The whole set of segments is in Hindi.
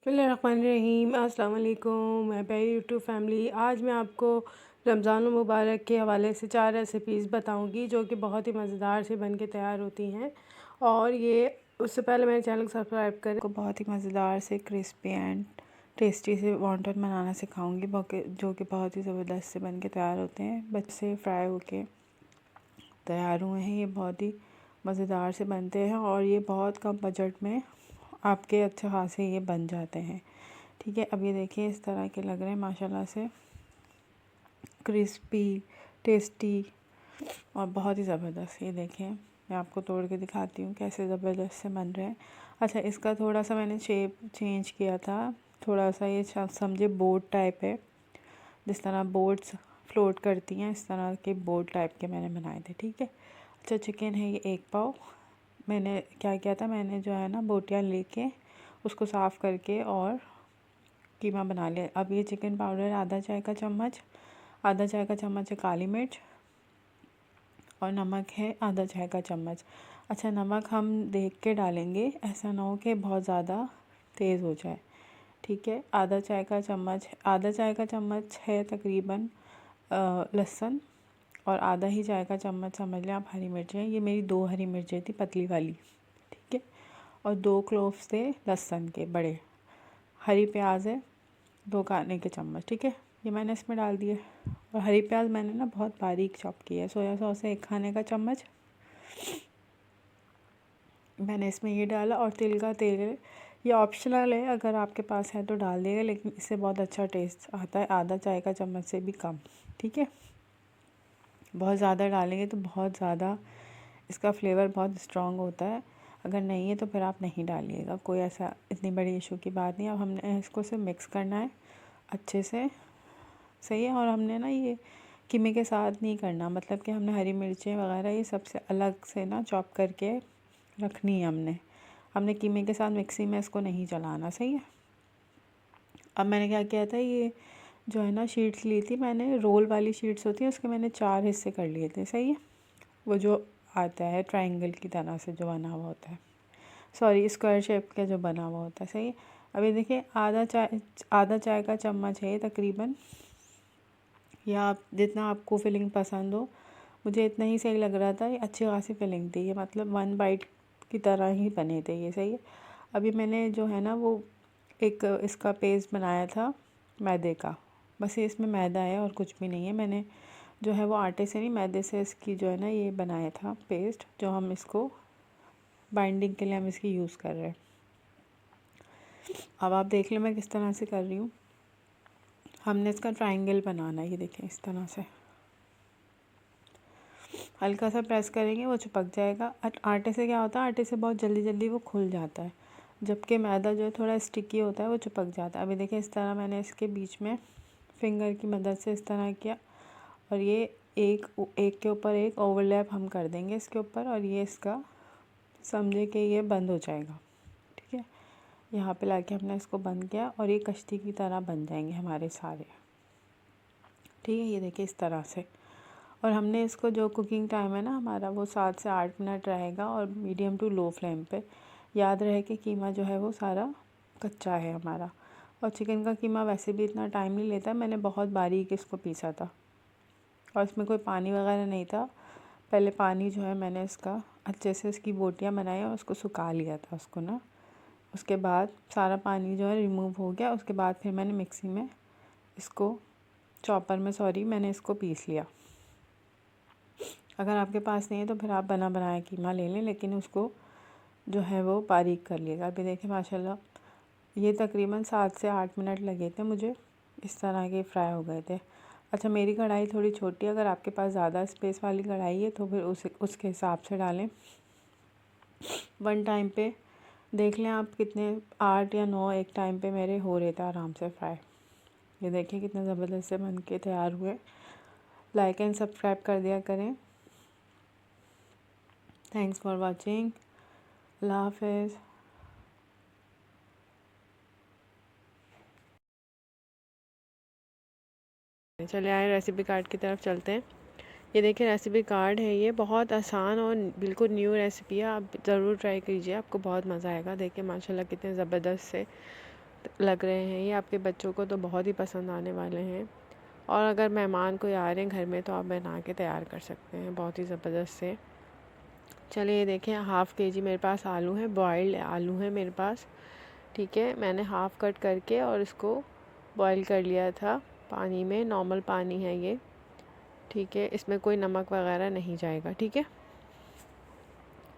बिस्मिल्लाहिर्रहमानिर्रहीम। अस्सलाम वालेकुम मैं प्यारी यूट्यूब फैमिली। आज मैं आपको रमज़ान मुबारक के हवाले से 4 रेसिपीज़ बताऊंगी जो कि बहुत ही मज़ेदार से बन के तैयार होती हैं। और ये उससे पहले मेरे चैनल को सब्सक्राइब करें। को बहुत ही मज़ेदार से क्रिस्पी एंड टेस्टी से वॉन्टन बनाना सिखाऊंगी जो कि बहुत ही ज़बरदस्त से बन के तैयार होते हैं। बच्चे फ्राई होके तैयार हुए हैं। ये बहुत ही मज़ेदार से बनते हैं और ये बहुत कम बजट में आपके अच्छे खासे ये बन जाते हैं। ठीक है, अब ये देखिए इस तरह के लग रहे हैं माशाल्लाह से, क्रिस्पी, टेस्टी और बहुत ही ज़बरदस्त। ये देखें, मैं आपको तोड़ के दिखाती हूँ कैसे ज़बरदस्त से बन रहे हैं। अच्छा, इसका थोड़ा सा मैंने शेप चेंज किया था, थोड़ा सा ये समझे बोट टाइप है, जिस तरह बोट्स फ्लोट करती हैं इस तरह के बोट टाइप के मैंने बनाए थे। ठीक है, अच्छा चिकन है ये 1 पाव। मैंने क्या किया था, मैंने जो है ना बोटियाँ लेके उसको साफ़ करके और कीमा बना लिया। अब ये चिकन पाउडर आधा चाय का चम्मच, आधा चाय का चम्मच है काली मिर्च और नमक है आधा चाय का चम्मच। अच्छा, नमक हम देख के डालेंगे, ऐसा ना हो कि बहुत ज़्यादा तेज़ हो जाए। ठीक है, आधा चाय का चम्मच है तकरीबन लहसुन और आधा ही चाय का चम्मच समझ लें आप हरी मिर्चें। ये मेरी 2 हरी मिर्चें थी पतली वाली। ठीक है, और 2 क्लोव्स थे लहसुन के बड़े। हरी प्याज है 2 खाने के चम्मच। ठीक है, ये मैंने इसमें डाल दिए। और हरी प्याज मैंने ना बहुत बारीक चॉप की है। सोया सॉस है 1 खाने का चम्मच, मैंने इसमें ये डाला। और तिल का तेल है, ये ऑप्शनल है, अगर आपके पास है तो डाल दिएगा, लेकिन इससे बहुत अच्छा टेस्ट आता है, आधा चाय का चम्मच से भी कम। ठीक है, बहुत ज़्यादा डालेंगे तो बहुत ज़्यादा इसका फ्लेवर बहुत स्ट्रॉन्ग होता है, अगर नहीं है तो फिर आप नहीं डालिएगा, कोई ऐसा इतनी बड़ी इशू की बात नहीं। अब हमने इसको से मिक्स करना है अच्छे से, सही है। और हमने ना ये कीमे के साथ नहीं करना, मतलब कि हमने हरी मिर्चें वगैरह ये सबसे अलग से ना चॉप करके रखनी है। हमने कीमे के साथ मिक्सी में इसको नहीं चलाना, सही है। अब मैंने क्या किया था, ये जो है ना शीट्स ली थी मैंने, रोल वाली शीट्स होती हैं, उसके मैंने 4 हिस्से कर लिए थे, सही है। वो जो आता है ट्रायंगल की तरह से जो बना हुआ होता है, सॉरी स्क्वायर शेप का जो बना हुआ होता है, सही है। अभी देखिए आधा चाय का चम्मच है तकरीबन, या आप जितना आपको फिलिंग पसंद हो, मुझे इतना ही सही लग रहा था। ये अच्छी खासी फिलिंग थी, ये मतलब 1 बाइट की तरह ही बने थे ये, सही है। अभी मैंने जो है ना वो एक इसका पेस्ट बनाया था मैदे का, बस ये इसमें मैदा है और कुछ भी नहीं है। मैंने जो है वो आटे से नहीं मैदे से इसकी जो है ना ये बनाया था पेस्ट, जो हम इसको बाइंडिंग के लिए हम इसकी यूज़ कर रहे हैं। अब आप देख लो मैं किस तरह से कर रही हूँ। हमने इसका ट्रायंगल बनाना है, ये देखें इस तरह से हल्का सा प्रेस करेंगे वो चिपक जाएगा। आटे से क्या होता है, आटे से बहुत जल्दी जल्दी वो खुल जाता है, जबकि मैदा जो है थोड़ा स्टिकी होता है, वो चिपक जाता है। अभी देखिए इस तरह मैंने इसके बीच में फिंगर की मदद से इस तरह किया, और ये एक के ऊपर एक ओवरलैप हम कर देंगे इसके ऊपर, और ये इसका समझे कि ये बंद हो जाएगा। ठीक है, यहाँ पे लाके हमने इसको बंद किया और ये कश्ती की तरह बन जाएंगे हमारे सारे। ठीक है, ये देखिए इस तरह से। और हमने इसको जो कुकिंग टाइम है ना हमारा, वो 7 से 8 मिनट रहेगा, और मीडियम टू लो फ्लेम पे। याद रहे कि कीमा जो है वो सारा कच्चा है हमारा। और चिकन का कीमा वैसे भी इतना टाइम नहीं लेता, मैंने बहुत बारीक इसको पीसा था और इसमें कोई पानी वगैरह नहीं था। पहले पानी जो है मैंने इसका अच्छे से इसकी बोटियाँ बनाई और उसको सुखा लिया था उसको ना, उसके बाद सारा पानी जो है रिमूव हो गया। उसके बाद फिर मैंने मिक्सी में इसको चॉपर में मैंने इसको पीस लिया। अगर आपके पास नहीं है तो फिर आप बना बनाया कीमा ले लें, लेकिन उसको जो है वो बारीक कर लिएगा। अभी देखिए माशाल्लाह ये तकरीबन 7 से 8 मिनट लगे थे मुझे, इस तरह के फ्राई हो गए थे। अच्छा, मेरी कढ़ाई थोड़ी छोटी है, अगर आपके पास ज़्यादा स्पेस वाली कढ़ाई है तो फिर उसके हिसाब से डालें। 1 टाइम पे देख लें आप कितने 8 या 9 एक टाइम पे मेरे हो रहे थे आराम से फ्राई। ये देखिए कितने ज़बरदस्त से बन के तैयार हुए। लाइक एंड सब्सक्राइब कर दिया करें। Thanks for watching. अल्लाह हाफिज़। चले आए रेसिपी कार्ड की तरफ चलते हैं। ये देखिए रेसिपी कार्ड है, ये बहुत आसान और बिल्कुल न्यू रेसिपी है, आप ज़रूर ट्राई कीजिए, आपको बहुत मज़ा आएगा। देखिए माशाल्लाह कितने ज़बरदस्त से लग रहे हैं ये आपके बच्चों को तो बहुत ही पसंद आने वाले हैं। और अगर मेहमान कोई आ रहे हैं घर में तो आप बना के तैयार कर सकते हैं बहुत ही ज़बरदस्त से। चलिए ये देखें, हाफ़ kg मेरे पास आलू है, बॉइल्ड आलू है मेरे पास। ठीक है, मैंने हाफ़ कट करके और इसको बॉईल कर लिया था पानी में, नॉर्मल पानी है ये। ठीक है, इसमें कोई नमक वगैरह नहीं जाएगा। ठीक है,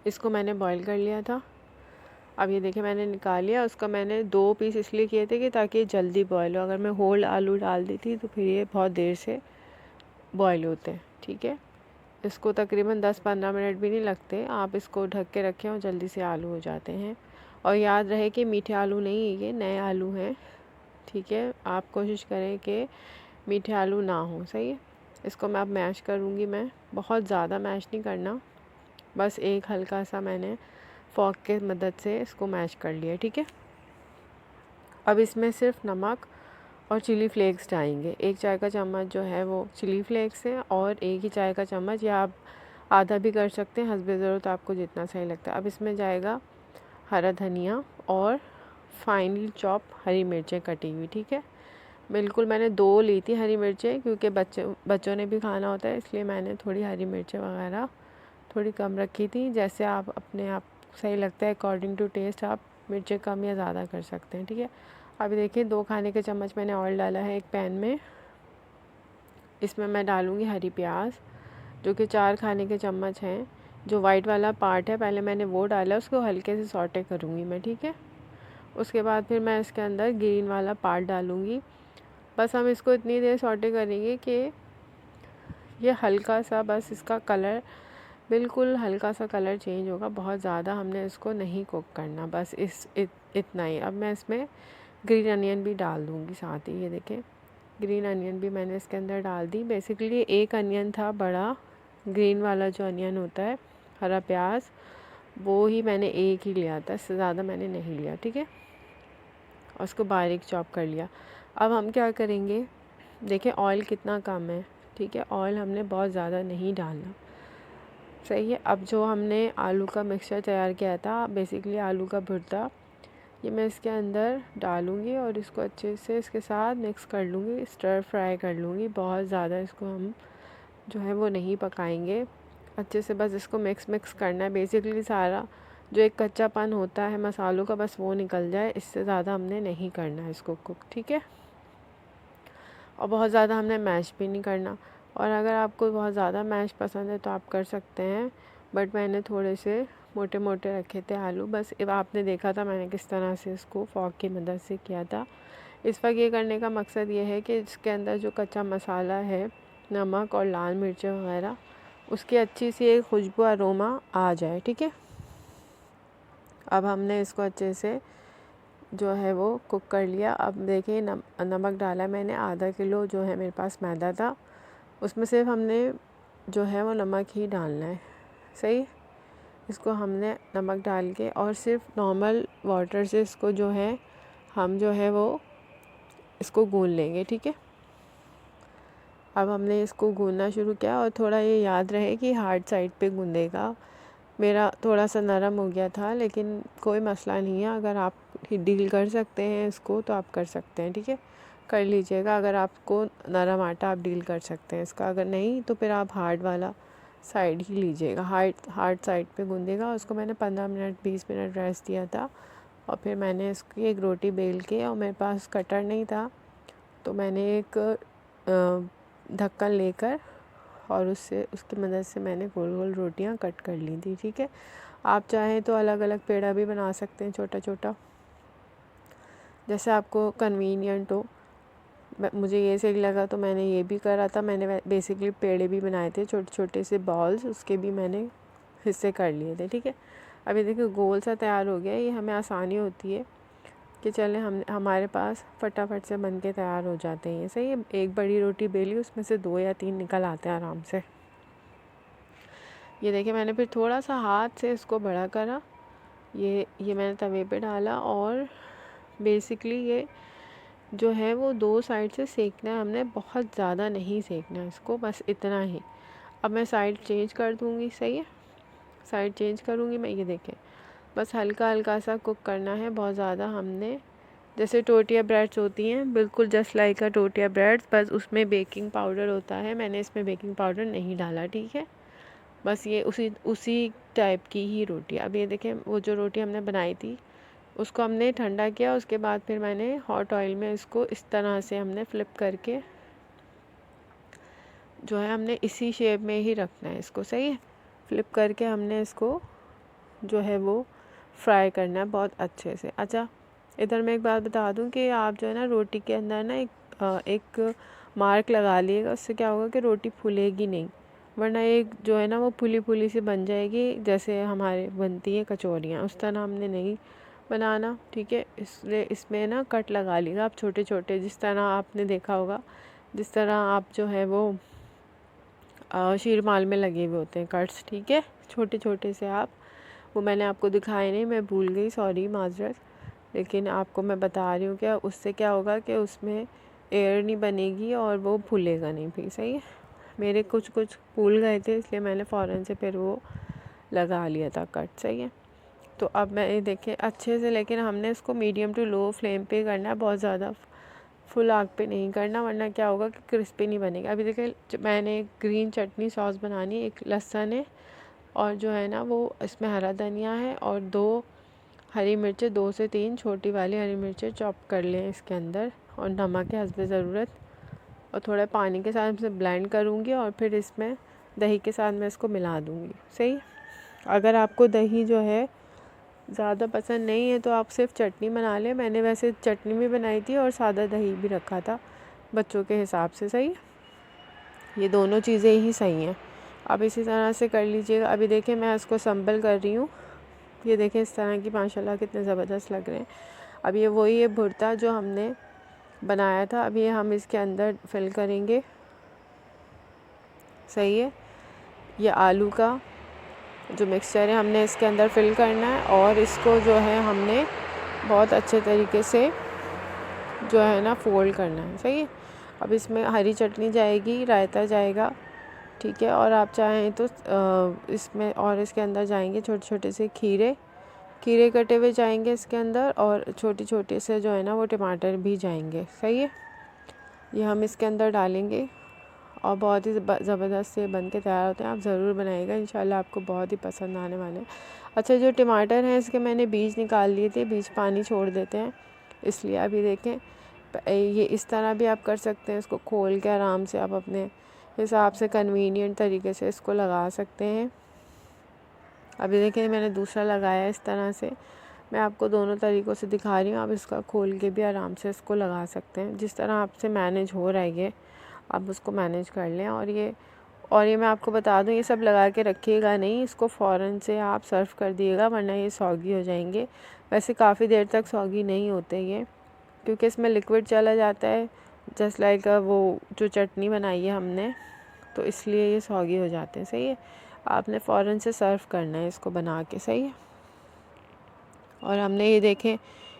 इसको मैंने बॉईल कर लिया था। अब ये देखिए मैंने निकाल लिया। उसका मैंने 2 पीस इसलिए किए थे कि ताकि जल्दी बॉईल हो। अगर मैं होल आलू डाल दी थी तो फिर ये बहुत देर से बॉईल होते हैं। ठीक है, इसको तकरीबन 10-15 मिनट भी नहीं लगते। आप इसको ढक के रखें और जल्दी से आलू हो जाते हैं। और याद रहे कि मीठे आलू नहीं है, ये नए आलू हैं। ठीक है, आप कोशिश करें कि मीठे आलू ना हो। सही है, इसको मैं अब मैश करूँगी। मैं बहुत ज़्यादा मैश नहीं करना, बस एक हल्का सा मैंने फॉर्क के मदद से इसको मैश कर लिया। ठीक है, अब इसमें सिर्फ नमक और चिली फ्लेक्स डालेंगे। 1 चाय का चम्मच जो है वो चिली फ्लेक्स है और 1 ही चाय का चम्मच, या आप आधा भी कर सकते हैं, हस्बे ज़रूरत आपको जितना सही लगता है। अब इसमें जाएगा हरा धनिया और फाइनली चॉप हरी मिर्चें कटी हुई। ठीक है, बिल्कुल मैंने 2 ली थी हरी मिर्चें, क्योंकि बच्चों ने भी खाना होता है, इसलिए मैंने थोड़ी हरी मिर्चें वगैरह थोड़ी कम रखी थी। जैसे आप अपने आप सही लगता है अकॉर्डिंग टू टेस्ट आप मिर्चें कम या ज़्यादा कर सकते हैं। ठीक है, अभी देखिए 2 खाने के चम्मच मैंने ऑयल डाला है एक पैन में। इसमें मैं डालूँगी हरी प्याज, जो कि 4 खाने के चम्मच हैं। जो वाइट वाला पार्ट है पहले मैंने वो डाला, उसको हल्के से सॉटे करूँगी मैं। ठीक है, उसके बाद फिर मैं इसके अंदर ग्रीन वाला पार्ट डालूँगी। बस हम इसको इतनी देर सॉटे करेंगे कि ये हल्का सा, बस इसका कलर बिल्कुल हल्का सा कलर चेंज होगा। बहुत ज़्यादा हमने इसको नहीं कुक करना, बस इतना ही। अब मैं इसमें ग्रीन अनियन भी डाल दूँगी साथ ही। ये देखें, ग्रीन अनियन भी मैंने इसके अंदर डाल दी। बेसिकली एक अनियन था बड़ा, ग्रीन वाला जो अनियन होता है, हरा प्याज, वो ही मैंने एक ही लिया था, इससे ज़्यादा मैंने नहीं लिया। ठीक है, और उसको बारीक चॉप कर लिया। अब हम क्या करेंगे, देखें ऑयल कितना कम है। ठीक है, ऑयल हमने बहुत ज़्यादा नहीं डालना। सही है, अब जो हमने आलू का मिक्सचर तैयार किया था, बेसिकली आलू का भुर्ता, ये मैं इसके अंदर डालूँगी और इसको अच्छे से इसके साथ मिक्स कर लूँगी, स्टर फ्राई कर लूँगी। बहुत ज़्यादा इसको हम जो है वो नहीं पकाएंगे, अच्छे से बस इसको मिक्स करना है। बेसिकली सारा जो एक कच्चापन होता है मसालों का, बस वो निकल जाए, इससे ज़्यादा हमने नहीं करना है इसको कुक। ठीक है, और बहुत ज़्यादा हमने मैश भी नहीं करना। और अगर आपको बहुत ज़्यादा मैश पसंद है तो आप कर सकते हैं, बट मैंने थोड़े से मोटे मोटे रखे थे आलू। बस आपने देखा था मैंने किस तरह से इसको फॉर्क की मदद से किया था। इस वक्त ये करने का मकसद ये है कि इसके अंदर जो कच्चा मसाला है, नमक और लाल मिर्चें वगैरह, उसकी अच्छी सी एक खुशबू अरोमा आ जाए। ठीक है, अब हमने इसको अच्छे से जो है वो कुक कर लिया। अब देखिए नमक डाला मैंने, आधा किलो जो है मेरे पास मैदा था, उसमें सिर्फ हमने जो है वो नमक ही डालना है। सही, इसको हमने नमक डाल के और सिर्फ नॉर्मल वाटर से इसको जो है हम जो है वो इसको गूंद लेंगे। ठीक है, अब हमने इसको गूंदना शुरू किया और थोड़ा ये याद रहे कि हार्ड साइड पे गूंदेगा। मेरा थोड़ा सा नरम हो गया था, लेकिन कोई मसला नहीं है, अगर आप डील कर सकते हैं इसको तो आप कर सकते हैं। ठीक है, कर लीजिएगा। अगर आपको नरम आटा आप डील कर सकते हैं इसका, अगर नहीं तो फिर आप हार्ड वाला साइड ही लीजिएगा, हार्ड साइड पे गूंदेगा। उसको मैंने 15 मिनट 20 मिनट रेस्ट दिया था और फिर मैंने इसकी एक रोटी बेल के, और मेरे पास कटर नहीं था तो मैंने एक ढक्कन लेकर और उसकी मदद से मैंने गोल गोल रोटियां कट कर ली थी। ठीक है, आप चाहें तो अलग अलग पेड़ा भी बना सकते हैं, छोटा छोटा, जैसे आपको कन्वीनियंट हो। मुझे ये सही लगा तो मैंने ये भी करा था। मैंने बेसिकली पेड़े भी बनाए थे, छोटे छोटे से बॉल्स, उसके भी मैंने हिस्से कर लिए थे। ठीक है, अभी देखिए गोल सा तैयार हो गया। ये हमें आसानी होती है कि चले हमारे पास फटाफट से बन के तैयार हो जाते हैं। सही है, एक बड़ी रोटी बेली, उसमें से 2 या 3 निकल आते हैं आराम से। ये देखिए मैंने फिर थोड़ा सा हाथ से इसको बड़ा करा, ये मैंने तवे पे डाला और बेसिकली ये जो है वो 2 साइड से सेकना है हमने, बहुत ज़्यादा नहीं सेकना है इसको, बस इतना ही। अब मैं साइड चेंज कर दूँगी। सही है, साइड चेंज करूँगी मैं। ये देखें, बस हल्का हल्का सा कुक करना है, बहुत ज़्यादा हमने जैसे टोटिया ब्रेड्स होती हैं, बिल्कुल जस्ट लाइक अ टोटिया ब्रेड्स, बस उसमें बेकिंग पाउडर होता है। मैंने इसमें बेकिंग पाउडर नहीं डाला, ठीक है। बस ये उसी उसी टाइप की ही रोटी। अब ये देखें, वो जो रोटी हमने बनाई थी उसको हमने ठंडा किया, उसके बाद फिर मैंने हॉट ऑयल में इसको इस तरह से हमने फ्लिप करके जो है हमने इसी शेप में ही रखना है इसको, सही है। फ्लिप करके हमने इसको जो है वो फ्राई करना है बहुत अच्छे से। अच्छा, इधर मैं एक बात बता दूं कि आप जो है ना रोटी के अंदर ना एक मार्क लगा लीजिएगा, उससे क्या होगा कि रोटी फूलेगी नहीं, वरना एक जो है ना वो फूली फूली सी बन जाएगी, जैसे हमारे बनती हैं कचौरियाँ, उस तरह हमने नहीं बनाना, ठीक है। इसलिए इसमें ना कट लगा लीजिएगा आप छोटे छोटे, जिस तरह आपने देखा होगा, जिस तरह आप जो है वो शीरमाल में लगे हुए होते हैं कट्स, ठीक है, छोटे छोटे से आप। वो मैंने आपको दिखाए नहीं, मैं भूल गई, सॉरी, माजरत। लेकिन आपको मैं बता रही हूँ क्या उससे क्या होगा कि उसमें एयर नहीं बनेगी और वो फूलेगा नहीं भी, सही है। मेरे कुछ फूल गए थे, इसलिए मैंने फ़ौरन से फिर वो लगा लिया था कट, सही है। तो अब मैं ये देखें अच्छे से, लेकिन हमने इसको मीडियम टू लो फ्लेम पे करना है, बहुत ज़्यादा फुल आग पे नहीं करना, वरना क्या होगा कि क्रिस्पी नहीं बनेगा। अभी देखिए मैंने ग्रीन चटनी सॉस बनानी है, एक लहसुन है और जो है ना वो इसमें हरा धनिया है और 2 हरी मिर्चें, 2 से 3 छोटी वाली हरी मिर्चें चॉप कर लें इसके अंदर, और नमक है हस्बे ज़रूरत, और थोड़ा पानी के साथ इसे ब्लेंड करूँगी और फिर इसमें दही के साथ मैं इसको मिला दूँगी, सही। अगर आपको दही जो है ज़्यादा पसंद नहीं है तो आप सिर्फ चटनी बना लें। मैंने वैसे चटनी भी बनाई थी और सादा दही भी रखा था बच्चों के हिसाब से, सही। ये दोनों चीज़ें ही सही हैं। अब इसी तरह से कर लीजिएगा। अभी देखें मैं इसको संभल कर रही हूँ, ये देखें इस तरह की माशाल्लाह कितने ज़बरदस्त लग रहे हैं। अब ये वही है भुर्ता जो हमने बनाया था, अब ये हम इसके अंदर फिल करेंगे, सही है। ये आलू का जो मिक्सचर है हमने इसके अंदर फिल करना है और इसको जो है हमने बहुत अच्छे तरीके से जो है ना फोल्ड करना है, सही है। अब इसमें हरी चटनी जाएगी, रायता जाएगा, ठीक है। और आप चाहें तो इसमें और इसके अंदर जाएंगे छोटे छोटे से खीरे कटे हुए जाएंगे इसके अंदर, और छोटे छोटे से जो है ना वो टमाटर भी जाएंगे, सही है। ये हम इसके अंदर डालेंगे और बहुत ही ज़बरदस्त से बन के तैयार होते हैं। आप ज़रूर बनाइएगा, इंशाल्लाह आपको बहुत ही पसंद आने वाले हैं। अच्छा, जो टमाटर हैं इसके मैंने बीज निकाल लिए थे, बीज पानी छोड़ देते हैं इसलिए। अभी देखें ये इस तरह भी आप कर सकते हैं, इसको खोल के आराम से आप अपने हिसाब से कन्वीनियंट तरीके से इसको लगा सकते हैं। अभी देखें मैंने दूसरा लगाया इस तरह से, मैं आपको दोनों तरीक़ों से दिखा रही हूँ। आप इसका खोल के भी आराम से इसको लगा सकते हैं, जिस तरह आपसे मैनेज हो रहा है ये आप उसको मैनेज कर लें। और ये मैं आपको बता दूं, ये सब लगा के रखिएगा नहीं, इसको फ़ौरन से आप सर्व कर दिएगा, वरना ये सौगी हो जाएंगे। वैसे काफ़ी देर तक सौगी नहीं होते ये, क्योंकि इसमें लिक्विड चला जाता है, जस्ट लाइक वो जो चटनी बनाई है हमने, तो इसलिए ये सौगी हो जाते हैं, सही है। आपने फ़ौरन से सर्व करना है इसको बना के, सही है। और हमने ये देखें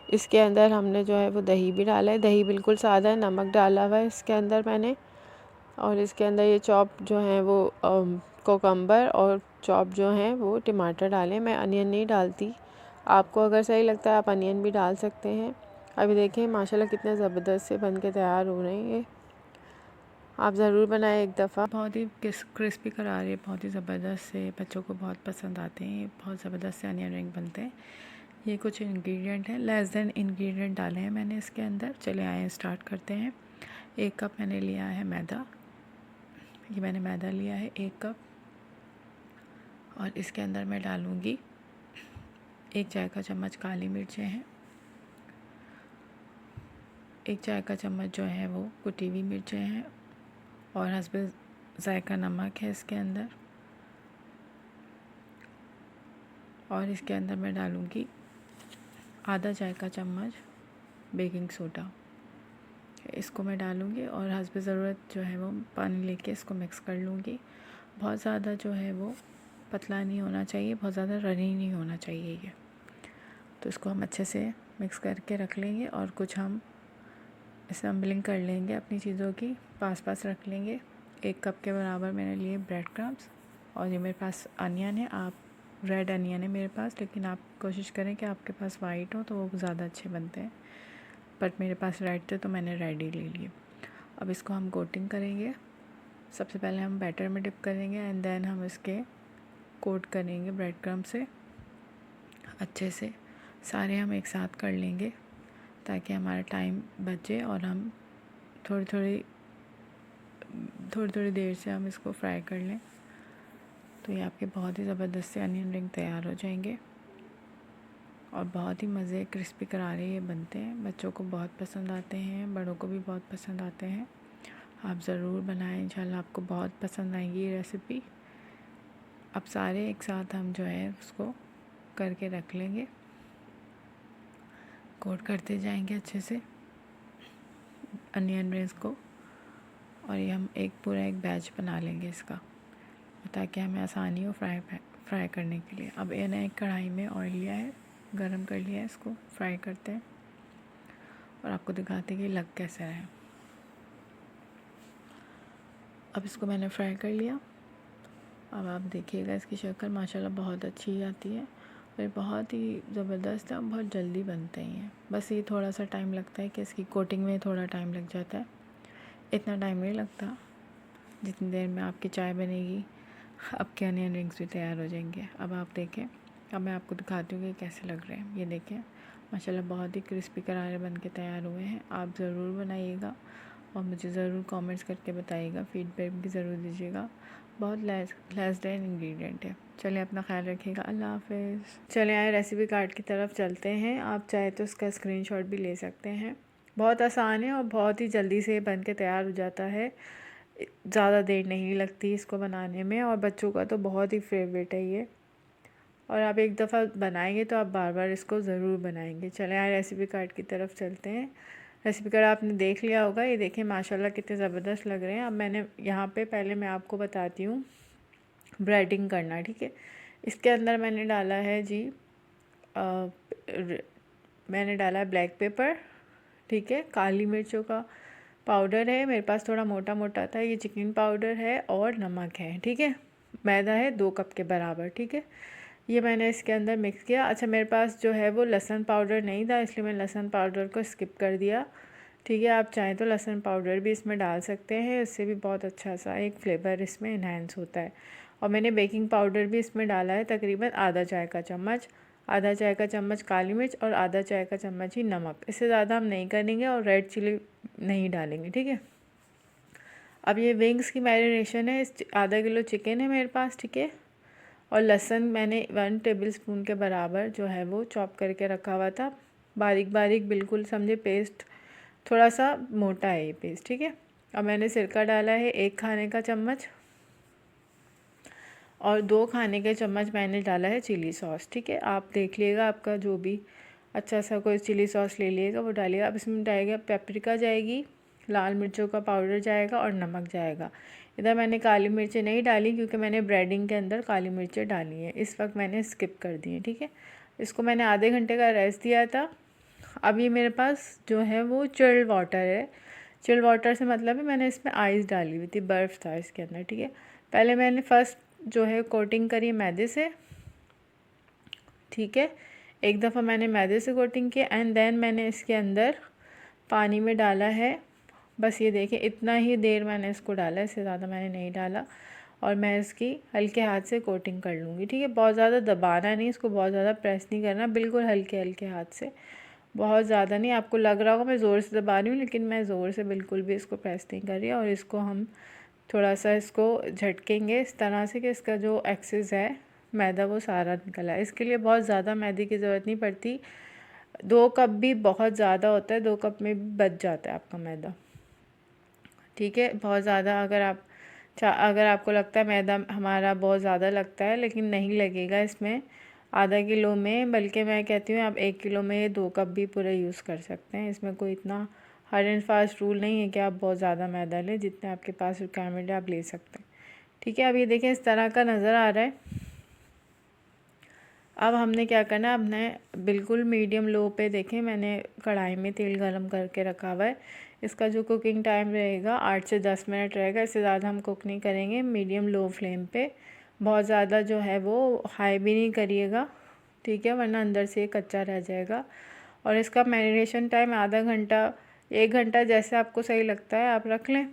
इसके अंदर हमने जो है वो दही भी डाला है, दही बिल्कुल सादा है, नमक डाला हुआ है इसके अंदर मैंने, और इसके अंदर ये चॉप जो है वो कोकम्बर और चॉप जो हैं वो टमाटर डालें। मैं अनियन नहीं डालती, आपको अगर सही लगता है आप अनियन भी डाल सकते हैं। अभी देखें माशाल्लाह कितने ज़बरदस्त से बन के तैयार हो रहे हैं ये, आप ज़रूर बनाएं एक दफ़ा। बहुत ही क्रिस्पी करार है, बहुत ही ज़बरदस्त से, बच्चों को बहुत पसंद आते हैं, ये बहुत ज़बरदस्त से अनियन रिंग बनते हैं। ये कुछ इंग्रेडिएंट हैं, लेस देन इंग्रेडिएंट डाले हैं मैंने इसके अंदर। चले आए स्टार्ट करते हैं। 1 कप मैंने लिया है मैदा, ये मैंने मैदा लिया है 1 कप, और इसके अंदर मैं डालूँगी 1 चाय का चम्मच काली मिर्चें हैं, 1 चाय का चम्मच जो है वो कुटी हुई मिर्चें हैं, और हस्बे ज़ायका नमक है इसके अंदर, और इसके अंदर मैं डालूँगी आधा चाय का चम्मच बेकिंग सोडा, इसको मैं डालूँगी और हस्बे ज़रूरत जो है वो पानी लेके इसको मिक्स कर लूँगी। बहुत ज़्यादा जो है वो पतला नहीं होना चाहिए, बहुत ज़्यादा रनी नहीं होना चाहिए ये। तो इसको हम अच्छे से मिक्स करके रख लेंगे और कुछ हम असम्बलिंग कर लेंगे अपनी चीज़ों की, पास रख लेंगे। 1 कप के बराबर मैंने लिए ब्रेड क्रम्स, और ये मेरे पास अनियन है, आप रेड अनियन है मेरे पास, लेकिन आप कोशिश करें कि आपके पास वाइट हो तो वो ज़्यादा अच्छे बनते हैं। बट मेरे पास रेड थे तो मैंने रेड ही ले लिए। अब इसको हम कोटिंग करेंगे। सबसे पहले हम बैटर में डिप करेंगे एंड देन हम इसके कोट करेंगे ब्रेड क्रम्ब से अच्छे से। सारे हम एक साथ कर लेंगे ताकि हमारा टाइम बचे और हम थोड़ी थोड़ी देर से हम इसको फ्राई कर लें। तो ये आपके बहुत ही ज़बरदस्त से अनियन रिंग तैयार हो जाएंगे और बहुत ही मज़े क्रिस्पी करारे ये बनते हैं। बच्चों को बहुत पसंद आते हैं, बड़ों को भी बहुत पसंद आते हैं। आप ज़रूर बनाएं, इंशाल्लाह आपको बहुत पसंद आएगी ये रेसिपी। अब सारे एक साथ हम जो है उसको करके रख लेंगे, कोट करते जाएंगे अच्छे से अनियन रिंग्स को। और ये हम पूरा एक बैच बना लेंगे इसका ताकि हमें आसानी हो फ्राई करने के लिए। अब मैंने एक कढ़ाई में ऑयल लिया है, गरम कर लिया है, इसको फ्राई करते हैं और आपको दिखाते हैं कि लग कैसे रहा है। अब इसको मैंने फ्राई कर लिया। अब आप देखिएगा इसकी शक्ल माशाल्लाह बहुत अच्छी आती है और बहुत ही ज़बरदस्त है, बहुत जल्दी बनते हैं। बस ये थोड़ा सा टाइम लगता है कि इसकी कोटिंग में थोड़ा टाइम लग जाता है, इतना टाइम नहीं लगता जितनी देर में आपकी चाय बनेगी आपके अनियन रिंग्स भी तैयार हो जाएंगे। अब आप देखें, अब मैं आपको दिखाती हूँ कि कैसे लग रहे हैं। ये देखें माशाल्लाह बहुत ही क्रिस्पी करारे बन के तैयार हुए हैं। आप ज़रूर बनाइएगा और मुझे ज़रूर कमेंट्स करके बताइएगा, फीडबैक भी ज़रूर दीजिएगा। बहुत लेस देन इंग्रेडिएंट है। चलिए अपना ख्याल रखिएगा, अल्लाह हाफ़िज़। चले आए रेसिपी कार्ड की तरफ चलते हैं। आप चाहे तो इसका स्क्रीनशॉट भी ले सकते हैं। बहुत आसान है और बहुत ही जल्दी से बन के तैयार हो जाता है, ज़्यादा देर नहीं लगती इसको बनाने में और बच्चों का तो बहुत ही फेवरेट है ये। और आप एक दफ़ा बनाएंगे तो आप बार बार इसको ज़रूर बनाएंगे। चले आए रेसिपी कार्ड की तरफ चलते हैं। रेसिपी कार्ड आपने देख लिया होगा, ये देखें माशाल्लाह कितने ज़बरदस्त लग रहे हैं। अब मैंने यहाँ पे पहले मैं आपको बताती हूँ ब्रेडिंग करना, ठीक है। इसके अंदर मैंने डाला है जी मैंने डाला है ब्लैक पेपर, ठीक है, काली मिर्चों का पाउडर है, मेरे पास थोड़ा मोटा मोटा था, ये चिकन पाउडर है और नमक है, ठीक है। मैदा है 2 कप के बराबर, ठीक है। ये मैंने इसके अंदर मिक्स किया। अच्छा मेरे पास जो है वो लहसुन पाउडर नहीं था, इसलिए मैंने लहसुन पाउडर को स्किप कर दिया, ठीक है। आप चाहें तो लहसुन पाउडर भी इसमें डाल सकते हैं, इससे भी बहुत अच्छा सा एक फ्लेवर इसमें इन्हेंस होता है। और मैंने बेकिंग पाउडर भी इसमें डाला है, तकरीबन आधा चाय का चम्मच, आधा चाय का चम्मच काली मिर्च और आधा चाय का चम्मच ही नमक। इससे ज़्यादा हम नहीं करेंगे और रेड चिली नहीं डालेंगे, ठीक है। अब ये विंग्स की मैरिनेशन है, आधा किलो चिकन है मेरे पास, ठीक है। और लहसुन मैंने 1 टेबलस्पून के बराबर जो है वो चॉप करके रखा हुआ था, बारीक बारीक बिल्कुल समझे पेस्ट, थोड़ा सा मोटा है ये पेस्ट, ठीक है। अब मैंने सिरका डाला है 1 खाने का चम्मच और 2 खाने के चम्मच मैंने डाला है चिली सॉस, ठीक है। आप देख लीजिएगा आपका जो भी अच्छा सा कोई चिली सॉस ले लीजिएगा वो डालिएगा। अब इसमें डालेगा पेपरिका जाएगी, लाल मिर्चों का पाउडर जाएगा और नमक जाएगा। इधर मैंने काली मिर्चें नहीं डाली क्योंकि मैंने ब्रेडिंग के अंदर काली मिर्चें डाली हैं, इस वक्त मैंने स्किप कर दी है, ठीक है। इसको मैंने आधे घंटे का रेस्ट दिया था। अब ये मेरे पास जो है वो चिल्ड वाटर है। चिल्ड वाटर से मतलब है मैंने इसमें आइस डाली हुई थी, बर्फ़ था इसके अंदर, ठीक है। पहले मैंने फ़र्स्ट जो है कोटिंग करी मैदे से, ठीक है। एक दफ़ा मैंने मैदे से कोटिंग की एंड देन मैंने इसके अंदर पानी में डाला है। बस ये देखें इतना ही देर मैंने इसको डाला, इससे ज़्यादा मैंने नहीं डाला। और मैं इसकी हल्के हाथ से कोटिंग कर लूँगी, ठीक है। बहुत ज़्यादा दबाना नहीं, इसको बहुत ज़्यादा प्रेस नहीं करना, बिल्कुल हल्के हल्के हाथ से, बहुत ज़्यादा नहीं। आपको लग रहा होगा मैं ज़ोर से दबा रही हूँ, लेकिन मैं ज़ोर से बिल्कुल भी इसको प्रेस नहीं कर रही। और इसको हम थोड़ा सा इसको झटकेंगे इस तरह से कि इसका जो एक्सेस है मैदा वो सारा निकला है। इसके लिए बहुत ज़्यादा मैदे की ज़रूरत नहीं पड़ती, 2 कप भी बहुत ज़्यादा होता है, 2 कप में भी बच जाता है आपका मैदा, ठीक है। बहुत ज़्यादा अगर आपको लगता है मैदा हमारा बहुत ज़्यादा लगता है, लेकिन नहीं लगेगा इसमें आधा किलो में, बल्कि मैं कहती हूँ आप 1 किलो में 2 कप भी पूरा यूज़ कर सकते हैं। इसमें कोई इतना हार्ड एंड फास्ट रूल नहीं है कि आप बहुत ज़्यादा मैदा लें, जितने आपके पास रिक्वायरमेंट है आप ले सकते हैं, ठीक है। अब ये देखें इस तरह का नज़र आ रहा है। अब हमने क्या करना है, हमने बिल्कुल मीडियम लो पे देखें मैंने कढ़ाई में तेल गरम करके रखा हुआ है। इसका जो कुकिंग टाइम रहेगा 8 से 10 मिनट रहेगा, इससे ज़्यादा हम कुक नहीं करेंगे, मीडियम लो फ्लेम पे। बहुत ज़्यादा जो है वो हाई भी नहीं करिएगा, ठीक है, वरना अंदर से कच्चा रह जाएगा। और इसका मैरिनेशन टाइम आधा घंटा 1 घंटा जैसे आपको सही लगता है आप रख लें।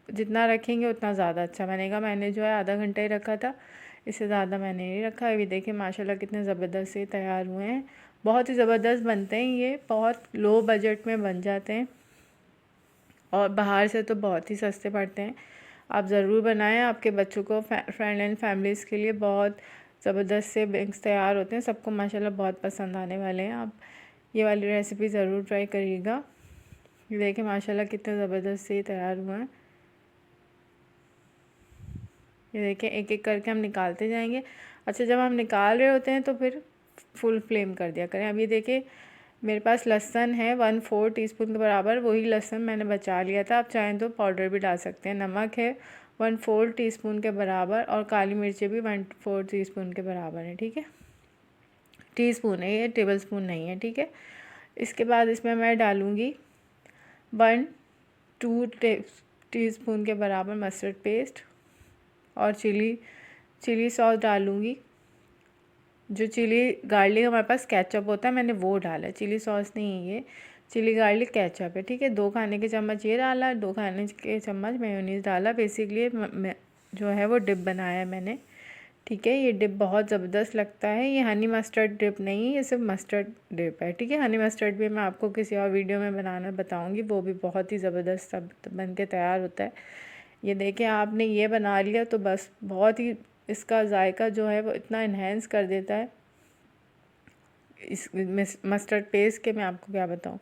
जितना रखेंगे उतना ज़्यादा अच्छा बनेगा। मैंने जो है आधा घंटा ही रखा था, इससे ज़्यादा मैंने नहीं रखा। अभी देखिए माशाल्लाह कितने ज़बरदस्त से तैयार हुए हैं। बहुत ही ज़बरदस्त बनते हैं ये, बहुत लो बजट में बन जाते हैं और बाहर से तो बहुत ही सस्ते पड़ते हैं। आप ज़रूर बनाएं, आपके बच्चों को फ्रेंड एंड फैमिलीज़ के लिए बहुत ज़बरदस्त से विंग्स तैयार होते हैं। सबको माशाल्लाह बहुत पसंद आने वाले हैं। आप ये वाली रेसिपी ज़रूर ट्राई करिएगा। ये देखिए माशाल्लाह कितने ज़बरदस्त से तैयार हुए हैं। ये देखिए एक एक करके हम निकालते जाएंगे। अच्छा, जब हम निकाल रहे होते हैं तो फिर फुल फ्लेम कर दिया करें। अभी देखिए मेरे पास लहसुन है 1/4 टीस्पून के बराबर, वही लहसुन मैंने बचा लिया था। आप चाहें तो पाउडर भी डाल सकते हैं। नमक है 1/4 टीस्पून के बराबर और काली मिर्चें भी 1/4 टीस्पून के बराबर है। ठीक है, टीस्पून है ये, टेबल स्पून नहीं है। ठीक है, इसके बाद इसमें मैं डालूँगी 1-2 टीस्पून के बराबर मस्टर्ड पेस्ट और चिली सॉस डालूँगी। जो चिली गार्लिक हमारे पास केचप होता है मैंने वो डाला है, चिली सॉस नहीं है ये, चिली गार्लिक केचप है। ठीक है, 2 खाने के चम्मच ये डाला, 2 खाने के चम्मच मेयोनीज़ डाला। बेसिकली जो है वो डिप बनाया है मैंने। ठीक है, ये डिप बहुत ज़बरदस्त लगता है। ये हनी मस्टर्ड डिप नहीं है, ये सिर्फ मस्टर्ड डिप है। ठीक है, हनी मस्टर्ड भी मैं आपको किसी और वीडियो में बनाना बताऊँगी, वो भी बहुत ही ज़बरदस्त बन के तैयार होता है। ये देखिए आपने ये बना लिया तो बस बहुत ही इसका जायका जो है वो इतना इन्हेंस कर देता है इस मस्टर्ड पेस्ट के, मैं आपको क्या बताऊँ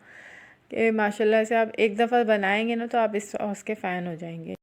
कि माशाल्लाह से आप एक दफ़ा बनाएंगे ना तो आप इस सॉस के फ़ैन हो जाएंगे।